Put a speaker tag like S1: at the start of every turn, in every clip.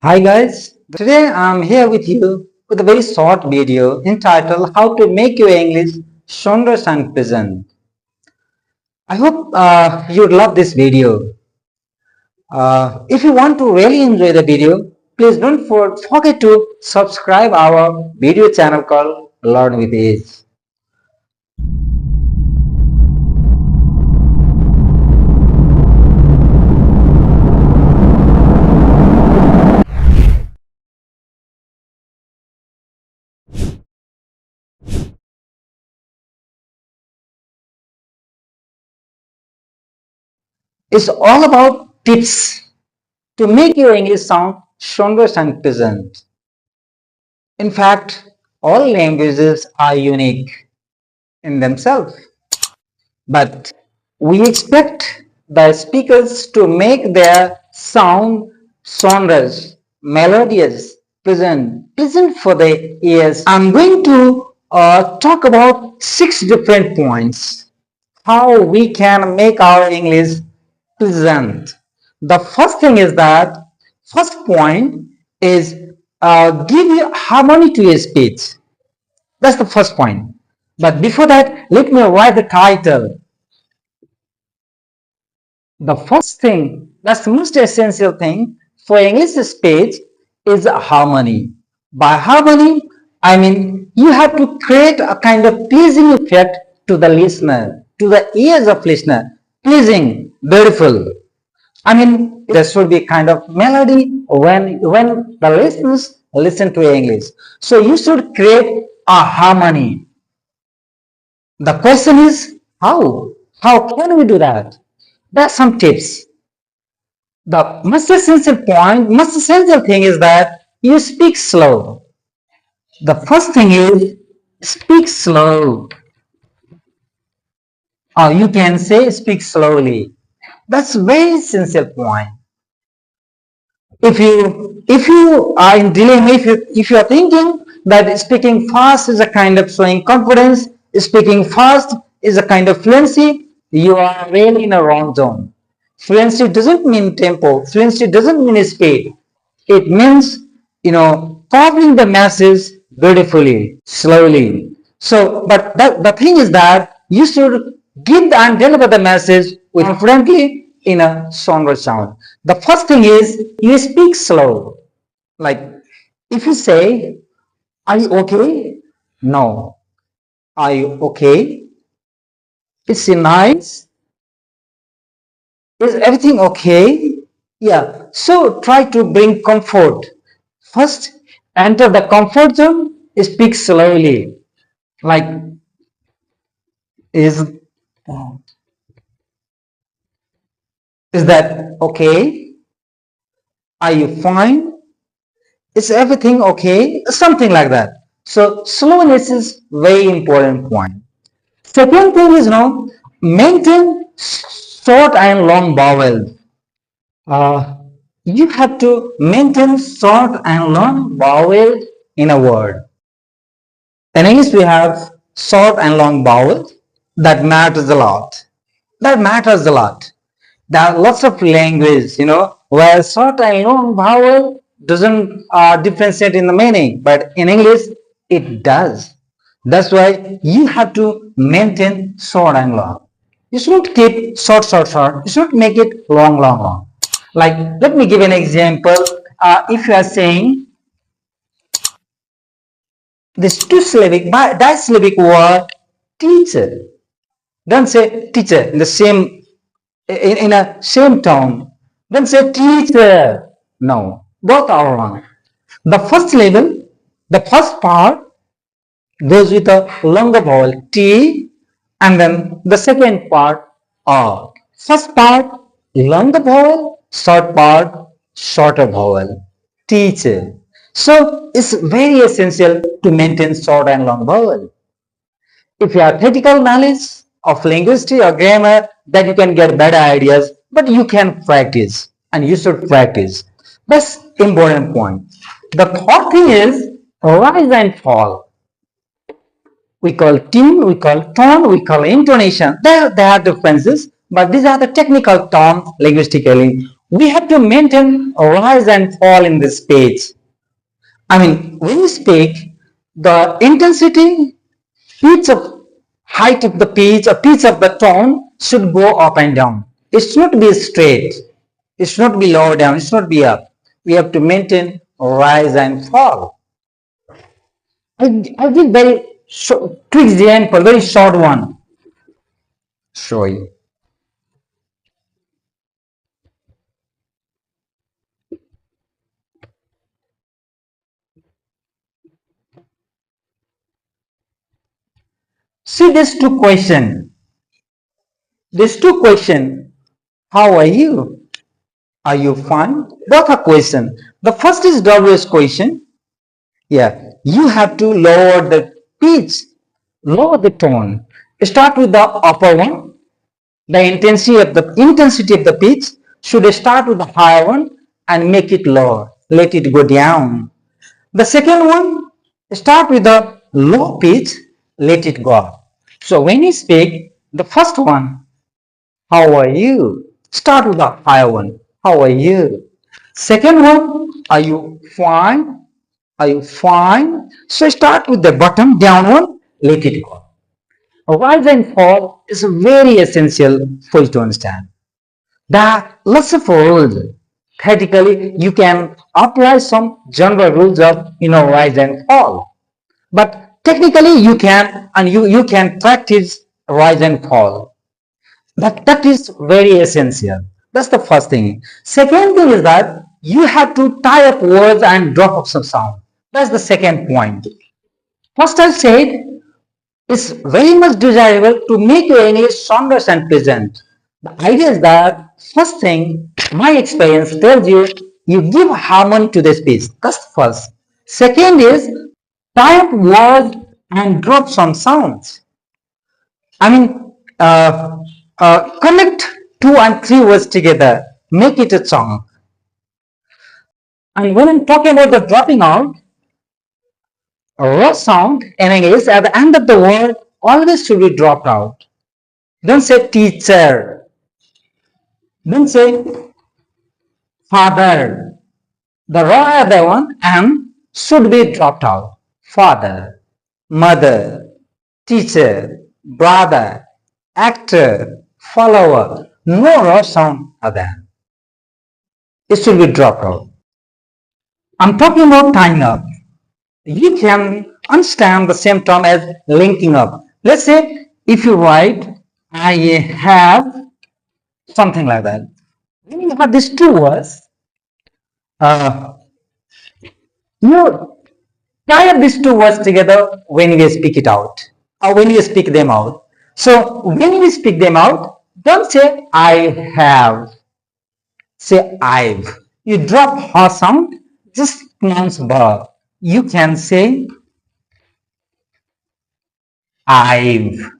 S1: Hi guys, today I'm here with you with a very short video entitled How to Make Your English Sonorous and Pleasant. I hope you'd love this video. If you want to really enjoy the video, please don't forget to subscribe our video channel called Learn with Ease. It's all about tips to make your English sound sonorous and pleasant. In fact, all languages are unique in themselves, but we expect the speakers to make their sound sonorous, melodious, pleasant for the ears. I'm going to talk about 6 different points how we can make our English pleasant. The first thing is that first point is give you harmony to your speech. That's the first point. But before that, let me write the title. The first thing, that's the most essential thing for English speech is harmony. By harmony, I mean you have to create a kind of pleasing effect to the listener, to the ears of listener. Pleasing, beautiful. I mean, there should be a kind of melody when the listeners listen to English. So you should create a harmony. The question is how? How can we do that? There are some tips. The most essential thing is that you speak slow. The first thing is speak slow. Or you can say speak slowly. That's a very essential point. If you are in dilemma, if you are thinking that speaking fast is a kind of showing confidence, speaking fast is a kind of fluency, you are really in a wrong zone. Fluency doesn't mean tempo. Fluency doesn't mean speed. It means, covering the masses beautifully, slowly. So, but the thing is that you should give and deliver the message with confidently in a sonorous sound. The first thing is you speak slow. Like if you say, "Are you okay?" No. "Are you okay?" Is it nice? Is everything okay? Yeah. So try to bring comfort. First, enter the comfort zone. Speak slowly. Like is is that okay? Are you fine? Is everything okay? Something like that. So slowness is very important point. Second thing is maintain short and long vowels. Uh, you have to maintain short and long vowels in a word. In English, we have short and long vowels. That matters a lot. That matters a lot. There are lots of languages, where short and long vowel doesn't differentiate in the meaning, but in English, it does. That's why you have to maintain short and long. You shouldn't keep short, short, short. You should make it long, long, long. Like, let me give an example. If you are saying this two-syllabic, disyllabic word, teacher. Don't say teacher in the same in a same tone. Don't say teacher. No, both are wrong. The first syllable, the first part goes with a longer vowel T, and then the second part R. First part longer vowel, short part shorter vowel. Teacher. So it's very essential to maintain short and long vowel. If you have theoretical knowledge of linguistics or grammar, then you can get better ideas, but you can practice and you should practice. That's important point. The third thing is rise and fall. We call tune, we call tone, we call intonation. There are differences, but these are the technical terms linguistically. we have to maintain a rise and fall in this speech. I mean, when you speak, the intensity, pitch of height of the pitch or pitch of the tone should go up and down. It should not be straight. It should not be lower down. It should not be up. We have to maintain rise and fall. I give very quick example, very short one. Show you. See these two questions. These two questions. How are you? Are you fine? Both are question. The first is WS question. Yeah, you have to lower the pitch, lower the tone. Start with the upper one. The intensity of the pitch should start with the higher one and make it lower. Let it go down. The second one, start with the low pitch, let it go up. So when you speak, the first one, how are you? Start with the higher one. How are you? Second one, are you fine? Are you fine? So start with the bottom down one, let it go. Rise and fall is very essential for you to understand. There are lots of rules. Theoretically, you can apply some general rules of rise and fall. But technically you can, and you can practice rise and fall. That is very essential. That's the first thing. Second thing is that you have to tie up words and drop off some sound. That's the second point. First I said it's very much desirable to make your English sonorous and pleasant. The idea is that first thing, my experience tells you, you give harmony to the speech. That's the first. Second is tie up words and drop some sounds. I mean, connect 2 and 3 words together, make it a song. And when I'm talking about the dropping out, a raw sound in English at the end of the word always should be dropped out. Don't say teacher. Don't say father. The raw other one and should be dropped out. Father, mother, teacher, brother, actor, follower. No raw sound are there. It should be dropped out. I'm talking about tying up. You can understand the same term as linking up. Let's say if you write, I have something like that. When you have these two words, you tie up these two words together when you speak it out or when you speak them out. So when you speak them out, don't say I have, say I've. You drop her sound, just pronounce verb. You can say I've.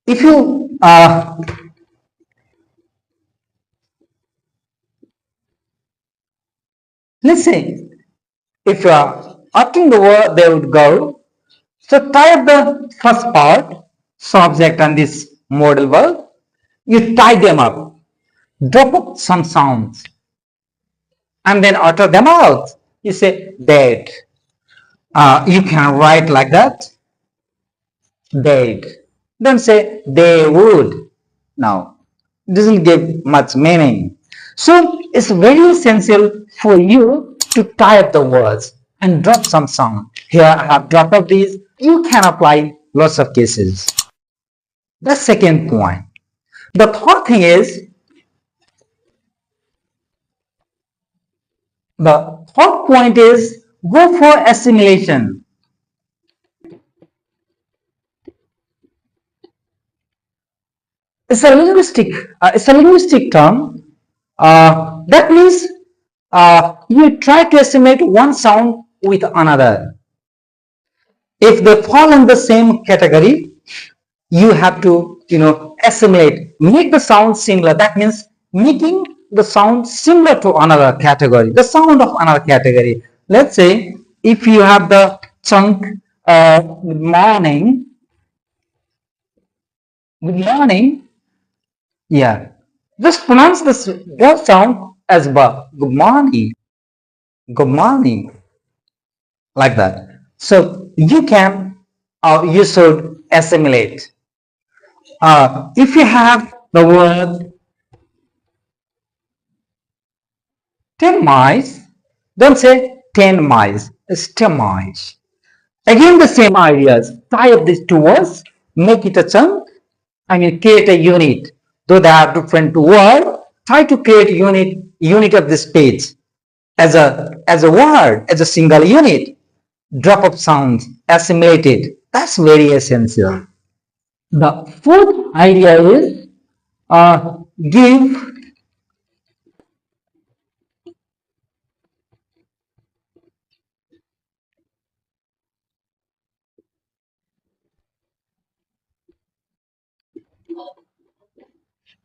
S1: If you let's say if you are uttering the word they would go, so tie up the first part, subject and this modal verb, you tie them up, drop up some sounds and then utter them out. You say dead. You can write like that, dead. Don't say they would. Now, it doesn't give much meaning. So it's very essential for you to tie up the words and drop some sound. Here I have dropped up these. You can apply lots of cases. The second point. The third thing is, the third point is go for assimilation. It's a linguistic term. That means you try to assimilate one sound with another. If they fall in the same category, you have to, assimilate, make the sound similar. That means making the sound similar to another category, the sound of another category. Let's say if you have the chunk morning, Good morning. Yeah. Just pronounce this the sound as ba. Good morning. Good morning. Like that. So you can or you should assimilate. If you have the word 10 mice, don't say 10 mice. It's 10 mice. Again, the same ideas. Tie up these two words, make it a chunk, create a unit. Though they are different words, try to create unit of this page as a word, as a single unit. Drop of sounds, assimilated. That's very essential. The fourth idea is uh, give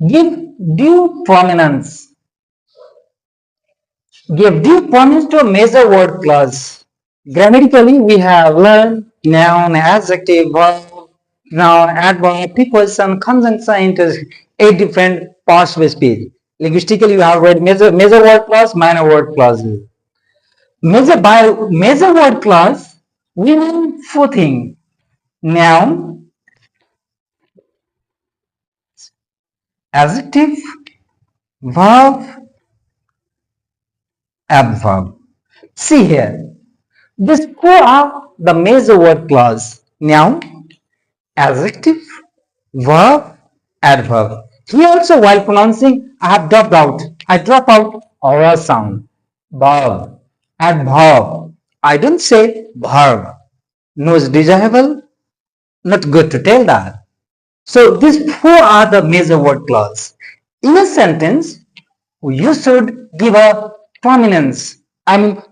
S1: give due prominence. Give due prominence to a major word clause. Grammatically, we have learned noun, adjective, verb, noun, adverb, preposition, conjunction into 8 different parts of speech. Linguistically, you have read major word clause, minor word clauses. Major word clause, we mean 4 things: noun, adjective, verb, adverb. See here, these four are the major word clause: noun, adjective, verb, adverb. Here also, while pronouncing, I have dropped out. I drop out oral sound. Verb, adverb. I don't say verb. No is desirable, not good to tell that. So these four are the major word clause. In a sentence, you should give a prominence.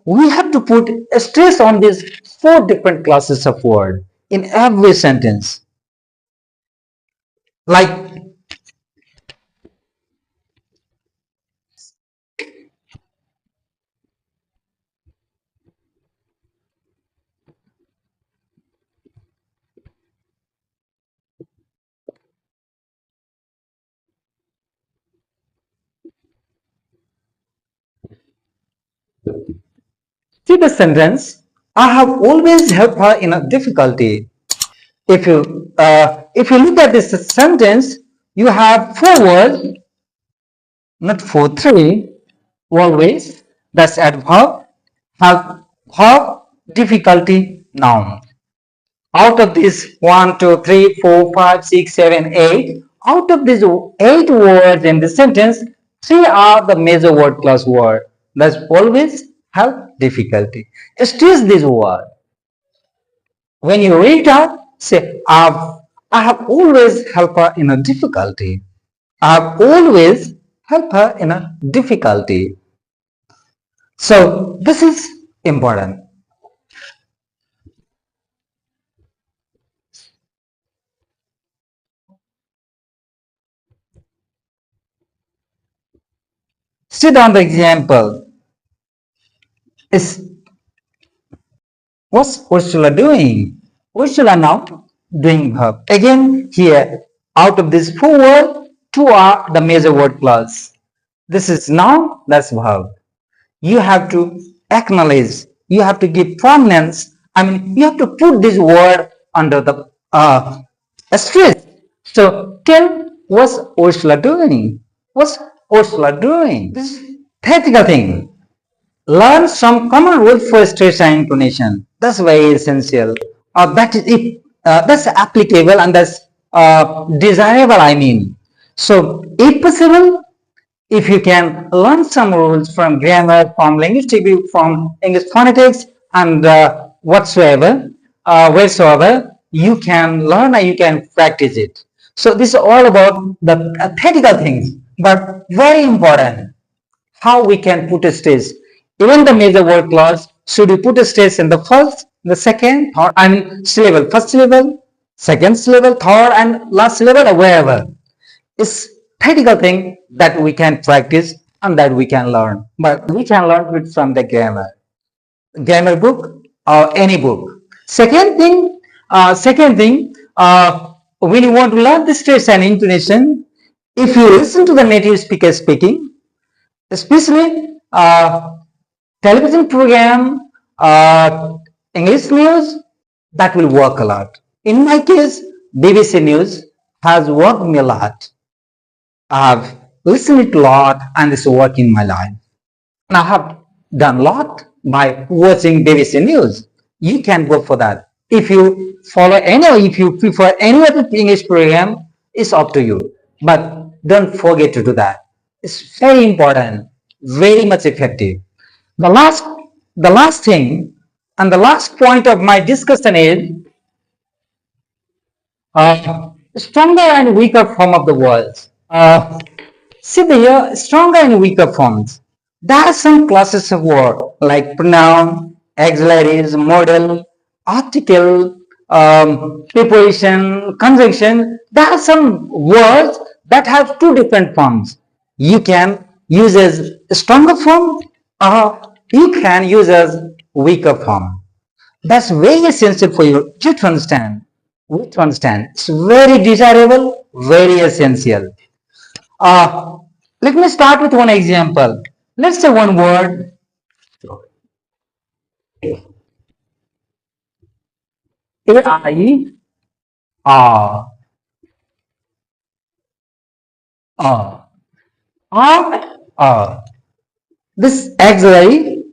S1: We have to put a stress on these 4 different classes of word in every sentence. Like, see the sentence, I have always helped her in a difficulty. If you look at this sentence, you have 4 words, not 4, 3, always. That's adverb, help, verb, difficulty, noun. Out of these 1, 2, 3, 4, 5, 6, 7, 8, out of these 8 words in the sentence, 3 are the major word class word. That's always, help, difficulty. Stress this word. When you read out, say, I have always helped her in a difficulty. I have always helped her in a difficulty. So this is important. Sit on the example. Is what's Ursula doing? Ursula now doing verb. Again, here, out of these 4 words, 2 are the major word clause. This is noun, that's verb. You have to acknowledge, you have to give prominence. You have to put this word under the stress. So tell what's Ursula doing? What's Ursula doing? This is theoretical thing. Learn some common rules for stress and intonation. That's very essential. That is if that's applicable and that's desirable. So if possible, if you can learn some rules from grammar, from linguistic, from English phonetics, and wheresoever, you can learn and you can practice it. So this is all about the theoretical things, but very important. How we can put a stress? Even the major word clause, should we put a stress in the first, the second, or syllable, first syllable, second syllable, third, and last syllable, or wherever? It's theoretical thing that we can practice and that we can learn. But we can learn it from the grammar book or any book. Second thing, when you want to learn the stress and intonation, if you listen to the native speaker speaking, especially television program, English news, that will work a lot. In my case, BBC News has worked me a lot. I've listened it a lot and it's worked in my life. And I have done a lot by watching BBC News. You can go for that. If you follow any or if you prefer any other English program, it's up to you. But don't forget to do that. It's very important, very much effective. The last thing and the last point of my discussion is stronger and weaker form of the words. See the stronger and weaker forms. There are some classes of word like pronoun, auxiliaries, modal, article, preposition, conjunction. There are some words that have two different forms. You can use as stronger form or you can use as weaker form. That's very essential for you to understand. To understand. It's very desirable, very essential. Uh, Let me start with one example. Let's say one word. A-I-R. R. R. R. This auxiliary,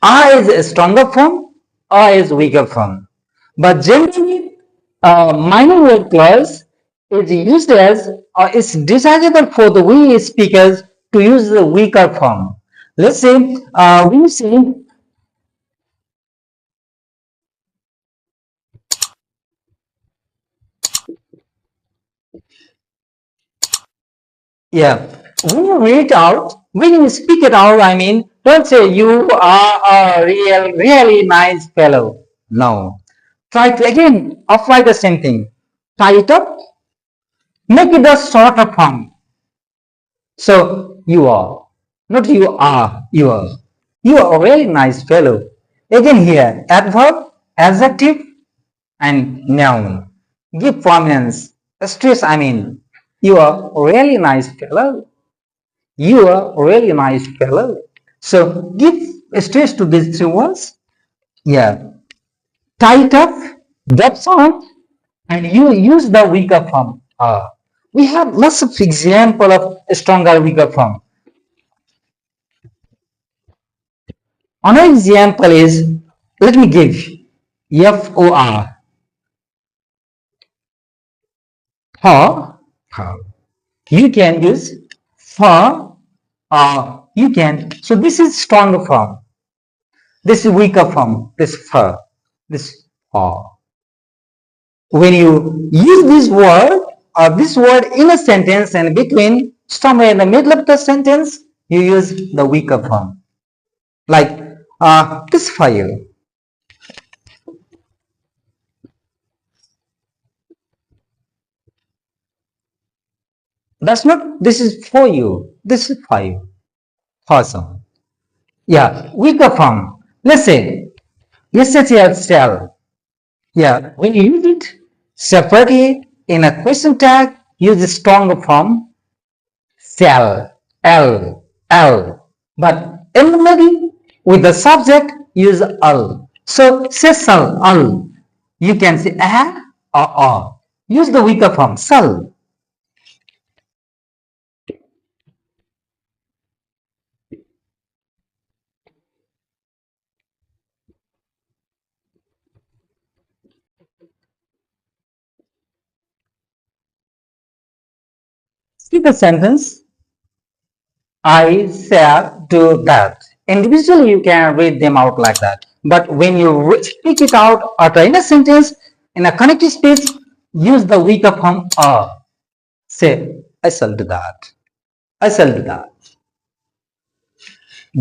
S1: R is a stronger form, R is weaker form. But generally, minor word clause is used as, or it's desirable for the we speakers to use the weaker form. Let's say, we say, yeah, when you read it out, when you speak it out, I mean, don't say you are a really nice fellow. No. Try to again apply the same thing. Tie it up, make it a shorter form. So you are, not you are, you are. You are a really nice fellow. Again here, adverb, adjective, and noun. Give prominence, stress, I mean, you are a really nice fellow. You are a really nice fellow. So give stress to these three words. Yeah. Tie it up, that sound, and you use the weaker form. We have lots of example of stronger weaker form. Another example is, let me give F-O-R. For, you can use for, you can, so this is stronger form. This is weaker form, this for, this for. When you use this word in a sentence and between, somewhere in the middle of the sentence, you use the weaker form. Like this file. That's not, this is for you. This is for you. Awesome. Yeah, weaker form. Let's say, SHL cell. Yeah, when you use it separately in a question tag, use the stronger form, cell, L, L. But in the middle, with the subject, use L. So, say cell, L. You can say a or a. Use the weaker form, cell. See the sentence, I shall do that. Individually, you can read them out like that. But when you speak it out or in a sentence, in a connected speech, use the weaker form a. Say, I shall do that. I shall do that.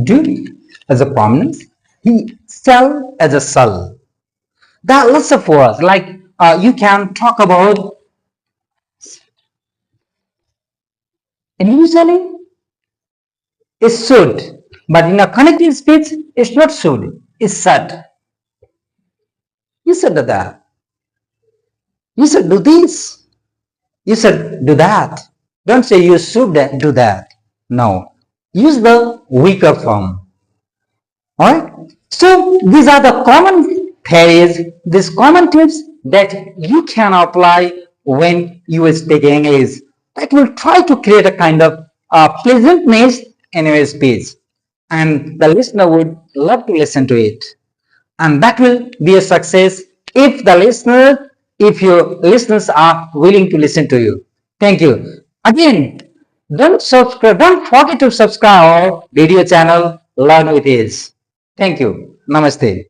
S1: Do as a prominence, he shall as a shall. There are lots of words like you can talk about individually is should, but in a connected speech, it's not should, it's should. You said that. You should do this. You should do that. Don't say you should do that. No. Use the weaker form. Alright? So these are the common theories, these common tips that you can apply when you speak English. That will try to create a kind of pleasantness in your speech. And the listener would love to listen to it. And that will be a success if your listeners are willing to listen to you. Thank you. Again, don't forget to subscribe our video channel Learn with Ease. Thank you. Namaste.